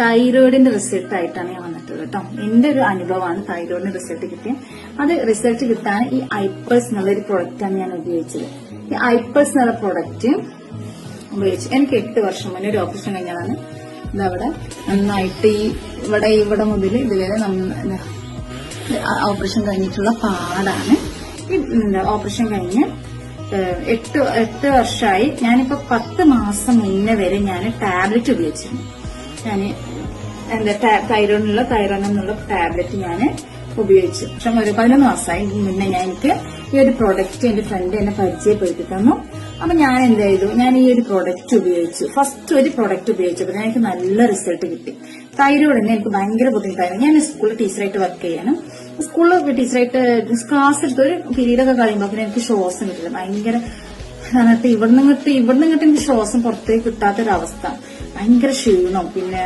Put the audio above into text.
തൈറോയിഡിന്റെ റിസൾട്ട് ആയിട്ടാണ് ഞാൻ വന്നിട്ടുള്ളത് കേട്ടോ. എന്റെ ഒരു അനുഭവമാണ് തൈറോയിഡിന്റെ റിസൾട്ട് കിട്ടിയത്. അത് റിസൾട്ട് കിട്ടാൻ ഈ ഐപ്പേഴ്സ് എന്നുള്ള ഒരു പ്രൊഡക്റ്റാണ് ഞാൻ ഉപയോഗിച്ചത്. ഈ ഐപ്പേഴ്സ് എന്നുള്ള പ്രൊഡക്റ്റ് ഉപയോഗിച്ചു. എനിക്ക് 8 വർഷം മുന്നേ ഒരു ഓപ്പറേഷൻ കഴിഞ്ഞതാണ്. ഇതവിടെ നന്നായിട്ട് ഈ ഇവിടെ മുതൽ ഇതുവരെ ഓപ്പറേഷൻ കഴിഞ്ഞിട്ടുള്ള പാടാണ്. ഈ ഓപ്പറേഷൻ കഴിഞ്ഞ് 8 വർഷമായി. ഞാനിപ്പോ 10 മാസം മുന്നേ വരെ ഞാൻ ടാബ്ലറ്റ് ഉപയോഗിച്ചിരുന്നു. ഞാൻ തൈറോയിഡ് എന്നുള്ള ടാബ്ലറ്റ് ഞാൻ ഉപയോഗിച്ചു. പക്ഷെ ഒരു 11 മാസമായി മുന്നേ എനിക്ക് ഈ ഒരു പ്രൊഡക്റ്റ് എന്റെ ഫ്രണ്ട് എന്നെ പരിചയപ്പെടുത്തി തന്നു. അപ്പൊ ഞാൻ എന്ത് ചെയ്തു, ഞാൻ ഈ ഒരു പ്രൊഡക്റ്റ് ഉപയോഗിച്ചു. ഫസ്റ്റ് ഒരു പ്രൊഡക്റ്റ് ഉപയോഗിച്ചപ്പോൾ എനിക്ക് നല്ല റിസൾട്ട് കിട്ടി. തൈറോയിഡിന് എനിക്ക് ഭയങ്കര ബുദ്ധിമുട്ടായിരുന്നു. ഞാൻ സ്കൂളിൽ ടീച്ചറായിട്ട് വർക്ക് ചെയ്യണം. സ്കൂളിൽ ടീച്ചറായിട്ട് ക്ലാസ് എടുത്ത് ഒരു പീരീഡൊക്കെ കഴിയുമ്പോൾ എനിക്ക് ശ്വാസം കിട്ടില്ല. ഭയങ്കര ഇവിടുന്ന് ഇങ്ങോട്ട് എനിക്ക് ശ്വാസം പുറത്തേക്ക് കിട്ടാത്തൊരവസ്ഥ. ഭയങ്കര ക്ഷീണം. പിന്നെ